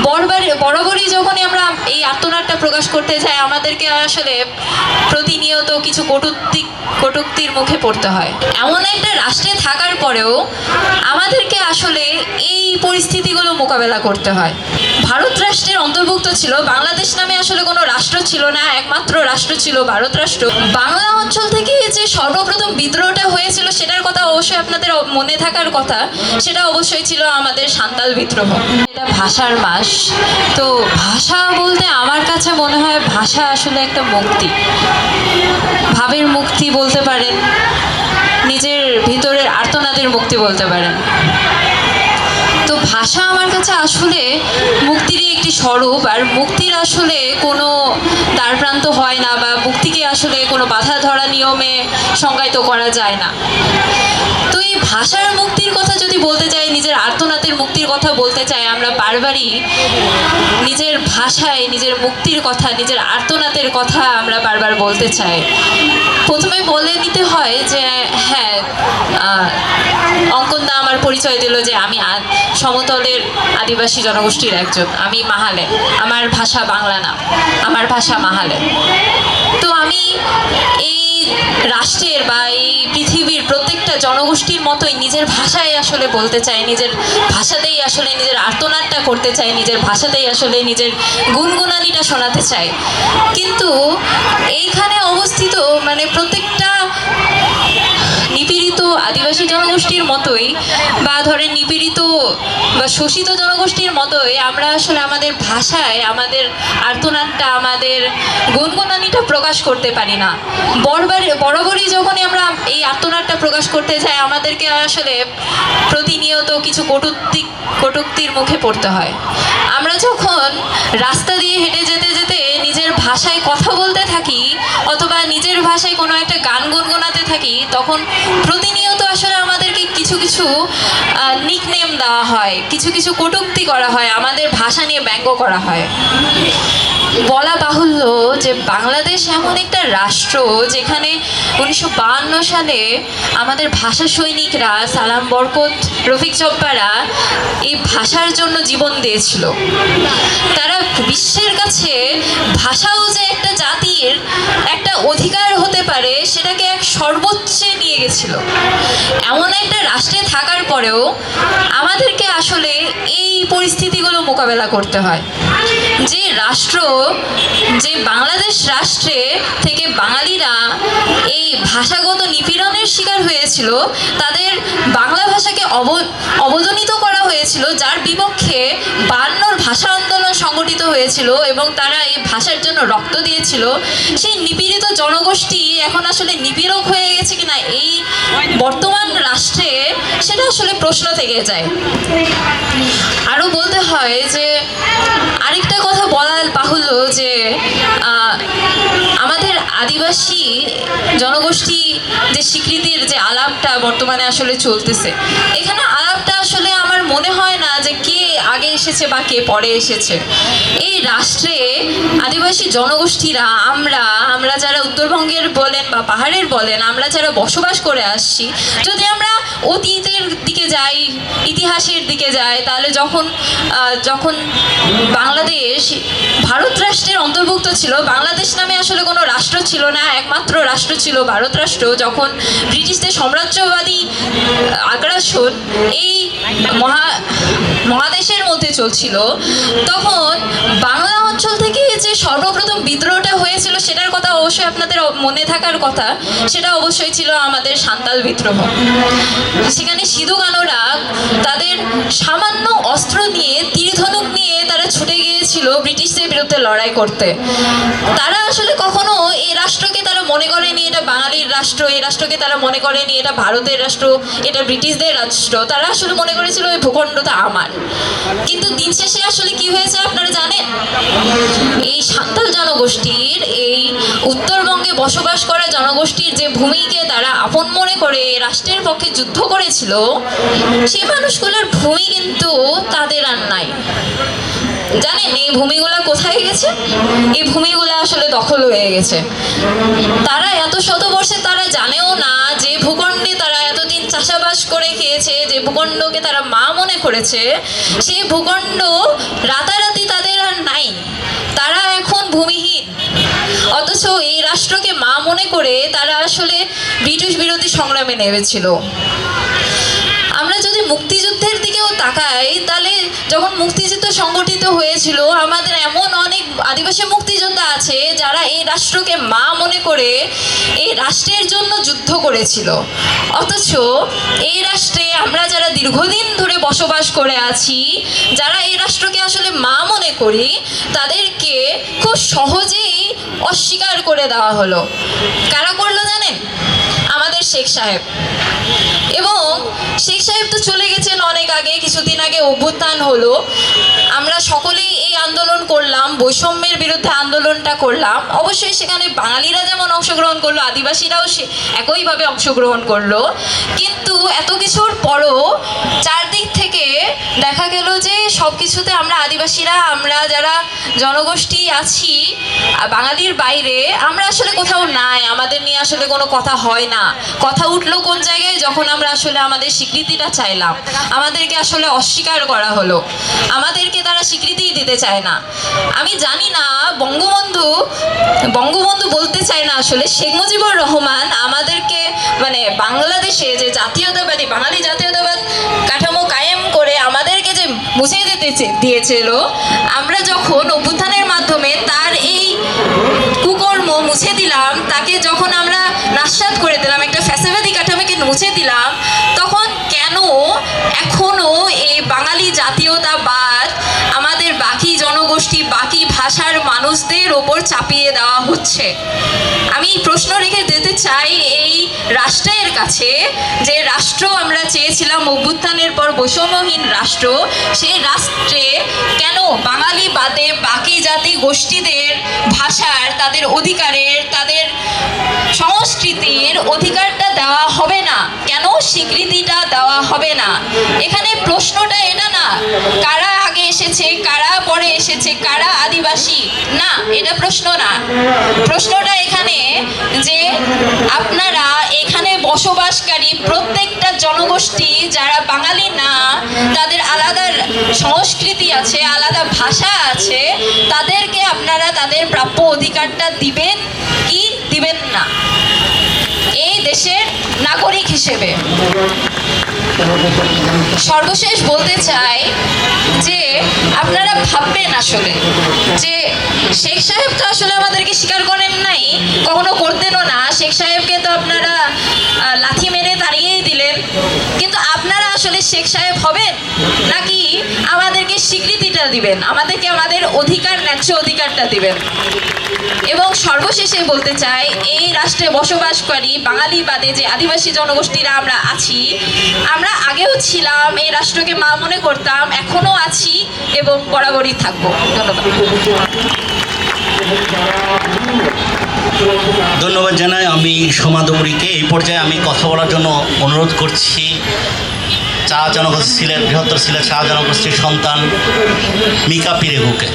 বরাবরই যখনই আমরা এই আর্তনাদটা প্রকাশ করতে যাই আমাদেরকে আসলে প্রতিনিয়ত কিছু কটূক্তির মুখে পড়তে হয়। এমন একটা রাষ্ট্রে থাকার পরেও আমাদেরকে আসলে এই পরিস্থিতিগুলো মোকাবেলা করতে হয়। ভারত রাষ্ট্রের অন্তর্ভুক্ত ছিল, বাংলাদেশ নামে আসলে কোনো রাষ্ট্র ছিল না, একমাত্র রাষ্ট্র ছিল ভারত রাষ্ট্র। বাংলা অঞ্চল থেকে যে সর্বপ্রথম বিদ্রোহটা হয়েছিল সেটার কথা অবশ্যই আপনাদের মনে থাকার কথা, সেটা অবশ্যই ছিল আমাদের সাঁওতাল বিদ্রোহ। এটা ভাষার মাস, তো ভাষা বলতে আমার কাছে মনে হয় ভাষা আসলে একটা মুক্তি, ভাবের মুক্তি বলতে পারেন, নিজের ভিতরের আর্তনাদের মুক্তি বলতে পারেন। তো ভাষা আমার কাছে আসলে মুক্তিরই একটি স্বরূপ, আর মুক্তির আসলে কোনো দ্বারপ্রান্ত হয় না, বা মুক্তিকে আসলে কোনো বাধা ধরা নিয়মে সংজ্ঞায়িত করা যায় না। তো এই ভাষার মুক্তির কথা যদি বলতে চাই, নিজের আর্তনাদের মুক্তির কথা বলতে চাই, আমরা বারবারই নিজের ভাষায় নিজের মুক্তির কথা, নিজের আর্তনাদের কথা আমরা বারবার বলতে চাই। প্রথমে বলে নিতে হয় যে হ্যাঁ, অঙ্কন দা আমার পরিচয় দিল যে আমি সমতলের আদিবাসী জনগোষ্ঠীর একজন, আমি মাহালেন, আমার ভাষা বাংলা না, আমার ভাষা মাহালেন। তো আমি এই রাষ্ট্রের বা এই পৃথিবীর প্রত্যেকটা জনগোষ্ঠীর মতোই নিজের ভাষায় আসলে বলতে চাই, নিজের ভাষাতেই আসলে নিজের আর্তনাদটা করতে চাই, নিজের ভাষাতেই আসলে নিজের গুনগুনানিটা শোনাতে চাই। কিন্তু এইখানে অবস্থিত মানে প্রত্যেকটা নিপীড়িত আদিবাসী জনগোষ্ঠীর মতোই, বা ধরেন নিপীড়িত বা শোষিত জনগোষ্ঠীর মতোই আমরা আসলে আমাদের ভাষায় আমাদের আর্তনাদটা, আমাদের গুনগুনানিটা প্রকাশ করতে পারি না। বরাবরই যখনই আমরা এই আর্তনাদটা প্রকাশ করতে যাই আমাদেরকে আসলে প্রতিনিয়ত কিছু কটূক্তির মুখে পড়তে হয়। আমরা যখন রাস্তা দিয়ে হেঁটে যেতে যেতে নিজের ভাষায় কথা বলতে থাকি অথবা নিজের ভাষায় কোনো একটা গান গুনগুনাতে থাকি, তখন প্রতিনিয়ত আসলে আমাদেরকে কিছু কিছু নিকনেম দেওয়া হয়, কিছু কিছু কটূক্তি করা হয়, আমাদের ভাষা নিয়ে ব্যঙ্গ করা হয়। বলা বাহুল্য যে বাংলাদেশ এমন একটা রাষ্ট্র যেখানে 1952 সালে আমাদের ভাষা সৈনিকরা সালাম বরকত, রফিক জব্বারা এই ভাষার জন্য জীবন দিয়েছিল। তারা বিশ্বের কাছে ভাষাও যে একটা জাতির একটা অধিকার হতে পারে সেটাকে এক সর্বোচ্চে নিয়ে গেছিল। এমন একটা রাষ্ট্রে থাকার পরেও আমাদেরকে আসলে এই পরিস্থিতিগুলো মোকাবেলা করতে হয়। যে রাষ্ট্র, যে বাংলাদেশ রাষ্ট্রে থেকে বাঙালিরা এই ভাষাগত নিপীড়নের শিকার হয়েছিল, তাদের বাংলা ভাষাকে অবদমিত করা হয়েছিল, যার বিপক্ষে 52 ভাষা আন্দোলন সংগঠিত হয়েছিল এবং তারা এই ভাষার জন্য রক্ত দিয়েছিল। সেই নিপীড়িত জনগোষ্ঠী এখন আসলে নিপীড়ক হয়ে গেছে কিনা এই বর্তমান রাষ্ট্রে, সেটা আসলে প্রশ্ন থেকে যায়। আরও বলতে হয় যে আরেকটা কথা বলা বাহুল্য যে আমাদের আদিবাসী জনগোষ্ঠী যে স্বীকৃতির যে আলাপটা বর্তমানে আসলে চলতেছে, এখানে আলাপটা আসলে আমার মনে হয় না যে কে আগে এসেছে বা কে পরে এসেছে। এই রাষ্ট্রে আদিবাসী জনগোষ্ঠীরা আমরা যারা উত্তরবঙ্গের বলেন বা পাহাড়ের বলেন, আমরা যারা বসবাস করে আসছি, যদি আমরা অতীতের দিকে যাই, ইতিহাসের দিকে যাই, তাহলে যখন বাংলাদেশ ভারত রাষ্ট্রের অন্তর্ভুক্ত ছিল, বাংলাদেশ নামে আসলে কোনো রাষ্ট্র ছিল না, একমাত্র রাষ্ট্র ছিল ভারত রাষ্ট্র। যখন ব্রিটিশদের সাম্রাজ্যবাদী আগ্রাসন এই মহাদেশের মধ্যে চলছিল, তখন বাংলা অঞ্চল থেকে যে সর্বপ্রথম বিদ্রোহটা হয়েছিল সেটার কথা অবশ্যই আপনাদের মনে থাকার কথা, সেটা অবশ্যই ছিল আমাদের সাঁওতাল বিদ্রোহ। সেখানে সিধু কানুরা তাদের সামান্য অস্ত্র নিয়ে, তীরধনুক নিয়ে তারা ছুটে গিয়েছিল ব্রিটিশদের বিরুদ্ধে লড়াই করতে। তারা আসলে কখনো এই রাষ্ট্রকে তারা মনে করেনি এটা বাঙালির রাষ্ট্র, এই রাষ্ট্রকে তারা মনে করেনি এটা ভারতের রাষ্ট্র, এটা ব্রিটিশদের রাষ্ট্র। তারা আসলে মনে করেছিল এই ভূখণ্ডটা আমার। কিন্তু দিন শেষে আসলে কি হয়েছে আপনারা জানেন? এই সাঁওতাল জনগোষ্ঠীর, এই উত্তরবঙ্গে বসবাস করা জনগোষ্ঠীর যে ভূমিকে তারা আপন মনে করে রাষ্ট্রের পক্ষে যুদ্ধ করেছিল, সেই মানুষগুলোর ভূমি কিন্তু তাদের আর নাই। জানেন এই ভূমিগুলা কোথায় গেছে? এই ভূমিগুলা আসলে দখল হয়ে গেছে। তারা এত শতবর্ষে তারা জানেও না যে ভূখণ্ডে তারা এতদিন চাষাবাস করে খেয়েছে, যে ভূখণ্ডকে তারা মা মনে করেছে, সেই ভূখণ্ড রাতারাতি তাদের আর নাই, তারা এখন ভূমিহীন। অথচ এই রাষ্ট্রকে মা মনে করে তারা আসলে ব্রিটিশ বিরোধী সংগ্রামে নেমেছিল। আমরা যদি মুক্তিযুদ্ধের দিকেও তাকাই, তাহলে যখন মুক্তিযুদ্ধ সংগঠিত হয়েছিল, আমাদের এমন অনেক আদিবাসী মুক্তিযোদ্ধা আছে যারা এই রাষ্ট্রকে মা মনে করে এই রাষ্ট্রের জন্য যুদ্ধ করেছিল। অথচ এই রাষ্ট্রে আমরা যারা দীর্ঘদিন ধরে বসবাস করে আছি, যারা এই রাষ্ট্রকে আসলে মা মনে করি, তাদেরকে খুব সহজেই অস্বীকার করে দেওয়া হলো। কারা করলো জানেন? আমাদের শেখ সাহেব। এবং শেখ সাহেব তো চলে গেছেন অনেক আগে, কিছুদিন আগে অভ্যুত্থান হলো, আমরা সকলেই এই আন্দোলন করলাম, বৈষম্যের বিরুদ্ধে আন্দোলনটা করলাম। অবশ্যই সেখানে বাঙালিরা যেমন অংশগ্রহণ করলো, আদিবাসীরাও সে একইভাবে অংশগ্রহণ করলো। কিন্তু এত কিছুর পরও চারদিক থেকে দেখা গেল যে সব কিছুতে আমরা আদিবাসীরা, আমরা যারা জনগোষ্ঠী আছি বাঙালির বাইরে, আমরা আসলে কোথাও নাই, আমাদের নিয়ে আসলে কোনো কথা হয় না। কথা উঠলো কোন জায়গায়? যখন আমরা আসলে আমাদের স্বীকৃতিটা চাইলাম, আমাদেরকে আসলে অস্বীকার করা হলো, আমাদেরকে তারা স্বীকৃতিই দিতে চায় না। আমি জানি না বঙ্গবন্ধু বলতে চায় না, আসলে শেখ মুজিবুর রহমান আমাদেরকে মানে বাংলাদেশে যে জাতীয়তাবাদী বাঙালি জাতীয়তাবাদ কাঠামো কায়েম করে আমাদেরকে যে মুছে দিতে দিয়েছিল, আমরা যখন অভ্যুত্থানের মাধ্যমে তার এই কুকর্ম মুছে দিলাম, তাকে যখন আমরা নাশাত করে দিলাম, একটা ফ্যাসিবাদী কাঠামোকে মুছে দিলাম, তখন কেন এখনো এই বাঙালি জাতীয়তাবাদ আমাদের বাকি জনগোষ্ঠী, বাকি ভাষার মানুষদের ওপর চাপিয়ে দেওয়া হচ্ছে? আমি প্রশ্ন রেখে দিতে চাই এই রাষ্ট্রের কাছে, যে রাষ্ট্র আমরা চেয়েছিলাম অভ্যুত্থানের পর বৈষম্যহীন রাষ্ট্র, সেই রাষ্ট্রে কেন বাঙালি বাদে বাকি জাতি গোষ্ঠীদের ভাষার, তাদের অধিকারের, তাদের সংস্কৃতির অধিকারটা দেওয়া হবে না? কেন স্বীকৃতিটা দেওয়া হবে না? এখানে প্রশ্নটা এটা না কারা আগে এসেছে, কারা পরে এসেছে, কারা আদিবাসী, না, এটা প্রশ্ন না। প্রশ্নটা এখানে যে আপনারা এখানে বসবাসকারী প্রত্যেকটা জনগোষ্ঠী যারা বাঙালি না, তাদের আলাদা সংস্কৃতি আছে, আলাদা ভাষা আছে, তাদেরকে আপনারা তাদের প্রাপ্য অধিকারটা দিবেন কি দিবেন না এই দেশের নাগরিক হিসেবে? সর্বশেষ বলতে চাই যে আপনারা ভাববেন আসলে যে শেখ সাহেব তো আসলে আমাদেরকে স্বীকার করেন নাই, কখনো করতেনও না। শেখ সাহেবকে তো আপনারা লাথি মেরে তাড়িয়েই দিলেন, কিন্তু আপনারা আসলে শেখ সাহেব হবেন নাকি আমাদেরকে স্বীকৃতিটা দিবেন, আমাদেরকে আমাদের অধিকার, ন্যায্য অধিকারটা দিবেন? এবং সর্বশেষে বলতে চাই, এই রাষ্ট্রে বসবাসকারী বাঙালি বাদে যে আদিবাসী জনগোষ্ঠীরা আমরা আছি, আমরা আগেও ছিলাম, এই রাষ্ট্রকে মা মনে করতাম, এখনো আছি এবং বরাবরই থাকবো। ধন্যবাদ জানাই আমি সোমাদমুরিকে। এই পর্যায়ে আমি কথা বলার জন্য অনুরোধ করছি চা জনগোষ্ঠী, সিলেট বৃহত্তর সিলেট চা জনগোষ্ঠীর সন্তান মিকা পিরেগুকে।